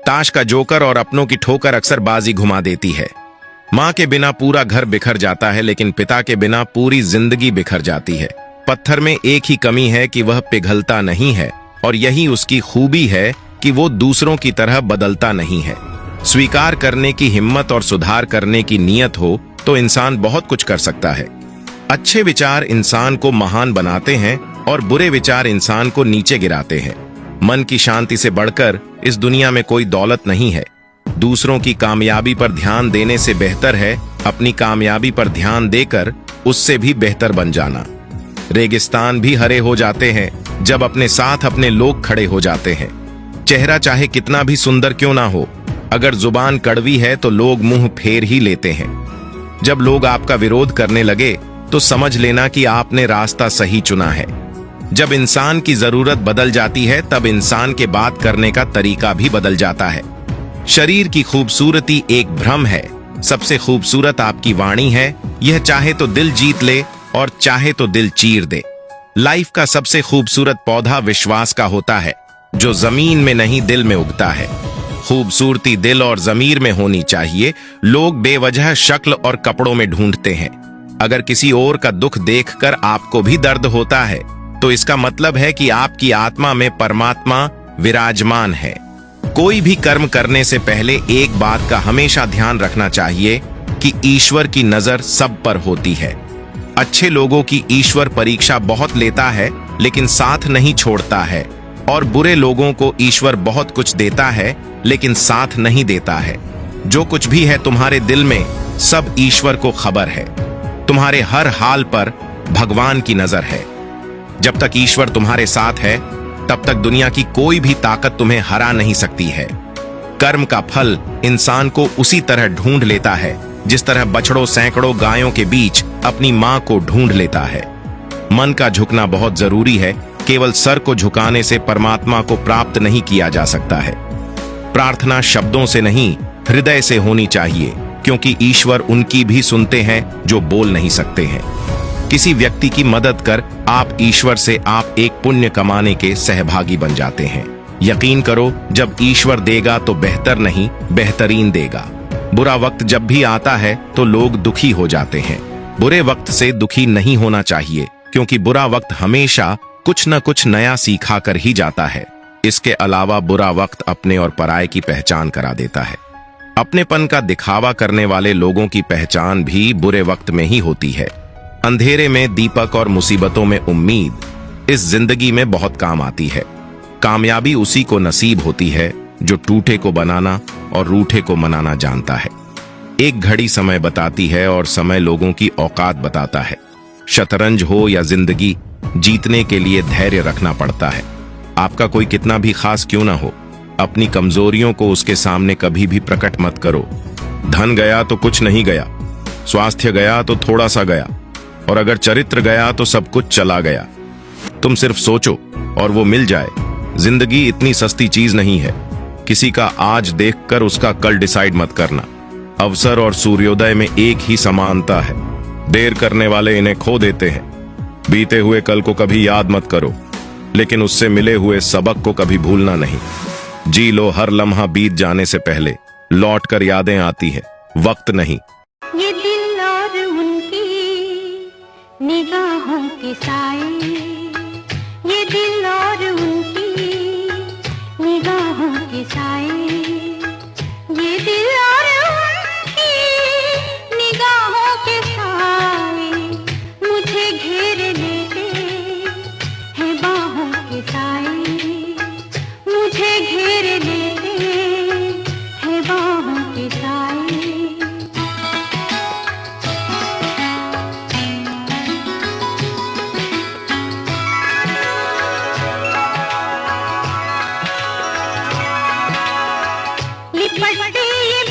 ताश का जोकर और अपनों की ठोकर अक्सर बाजी घुमा देती है। माँ के बिना पूरा घर बिखर जाता है, लेकिन पिता के बिना पूरी जिंदगी बिखर जाती है। पत्थर में एक ही कमी है कि वह पिघलता नहीं है, और यही उसकी खूबी है कि वो दूसरों की तरह बदलता नहीं है। स्वीकार करने की हिम्मत और सुधार करने की नीयत हो तो इंसान बहुत कुछ कर सकता है। अच्छे विचार इंसान को महान बनाते हैं और बुरे विचार इंसान को नीचे गिराते हैं। मन की शांति से बढ़कर इस दुनिया में कोई दौलत नहीं है। दूसरों की कामयाबी पर ध्यान देने से बेहतर है अपनी कामयाबी पर ध्यान देकर उससे भी बेहतर बन जाना। रेगिस्तान भी हरे हो जाते हैं जब अपने साथ अपने लोग खड़े हो जाते हैं। चेहरा चाहे कितना भी सुंदर क्यों ना हो, अगर जुबान कड़वी है तो लोग मुंह फेर ही लेते हैं। जब लोग आपका विरोध करने लगे तो समझ लेना कि आपने रास्ता सही चुना है। जब इंसान की जरूरत बदल जाती है तब इंसान के बात करने का तरीका भी बदल जाता है। शरीर की खूबसूरती एक भ्रम है, सबसे खूबसूरत आपकी वाणी है। यह चाहे तो दिल जीत ले और चाहे तो दिल चीर दे। लाइफ का सबसे खूबसूरत पौधा विश्वास का होता है, जो जमीन में नहीं दिल में उगता है। खूबसूरती दिल और जमीर में होनी चाहिए। लोग बेवजह शक्ल और कपड़ों में ढूंढते हैं। अगर किसी और का दुख देखकर आपको भी दर्द होता है तो इसका मतलब है कि आपकी आत्मा में परमात्मा विराजमान है। कोई भी कर्म करने से पहले एक बात का हमेशा ध्यान रखना चाहिए कि ईश्वर की नजर सब पर होती है। अच्छे लोगों की ईश्वर परीक्षा बहुत लेता है लेकिन साथ नहीं छोड़ता है, और बुरे लोगों को ईश्वर बहुत कुछ देता है लेकिन साथ नहीं देता है। जो कुछ भी है तुम्हारे दिल में, सब ईश्वर को खबर है। तुम्हारे हर हाल पर भगवान की नजर है। जब तक ईश्वर तुम्हारे साथ है तब तक दुनिया की कोई भी ताकत तुम्हें हरा नहीं सकती है। कर्म का फल इंसान को उसी तरह ढूंढ लेता है जिस तरह बछड़ों सैकड़ों गायों के बीच अपनी मां को ढूंढ लेता है। मन का झुकना बहुत जरूरी है। केवल सर को झुकाने से परमात्मा को प्राप्त नहीं किया जा सकता है। प्रार्थना शब्दों से नहीं, हृदय से होनी चाहिए, क्योंकि ईश्वर उनकी भी सुनते हैं जो बोल नहीं सकते हैं। किसी व्यक्ति की मदद कर आप ईश्वर से आप एक पुण्य कमाने के सहभागी बन जाते हैं। यकीन करो, जब ईश्वर देगा तो बेहतर नहीं, बेहतरीन देगा। बुरा वक्त जब भी आता है तो लोग दुखी हो जाते हैं। बुरे वक्त से दुखी नहीं होना चाहिए, क्योंकि बुरा वक्त हमेशा कुछ न कुछ नया सिखा कर ही जाता है। इसके अलावा बुरा वक्त अपने और पराये की पहचान करा देता है। अपनेपन का दिखावा करने वाले लोगों की पहचान भी बुरे वक्त में ही होती है। अंधेरे में दीपक और मुसीबतों में उम्मीद इस जिंदगी में बहुत काम आती है। कामयाबी उसी को नसीब होती है जो टूटे को बनाना और रूठे को मनाना जानता है। एक घड़ी समय बताती है और समय लोगों की औकात बताता है। शतरंज हो या जिंदगी, जीतने के लिए धैर्य रखना पड़ता है। आपका कोई कितना भी खास क्यों ना हो, अपनी कमजोरियों को उसके सामने कभी भी प्रकट मत करो। धन गया तो कुछ नहीं गया, स्वास्थ्य गया तो थोड़ा सा गया, और अगर चरित्र गया तो सब कुछ चला गया। तुम सिर्फ सोचो और वो मिल जाए। जिंदगी इतनी सस्ती चीज नहीं है। किसी का आज देखकर उसका कल डिसाइड मत करना। अवसर और सूर्योदय में एक ही समानता है। देर करने वाले इन्हें खो देते हैं। बीते हुए कल को कभी याद मत करो, लेकिन उससे मिले हुए सबक को कभी भूलना नहीं। जी लो हर लम्हा बीत जाने से पहले, लौट कर यादें आती है, वक्त नहीं। ये दिल और उनकी निगाहों के साए, ये दिल और उनकी निगाहों के साए, ये दिल और उनकी निगाहों के साए मुझे घेर लेते हैं बाहों के साए, मुझे घेर लेते हैं बाहों के साए। लिपटते ये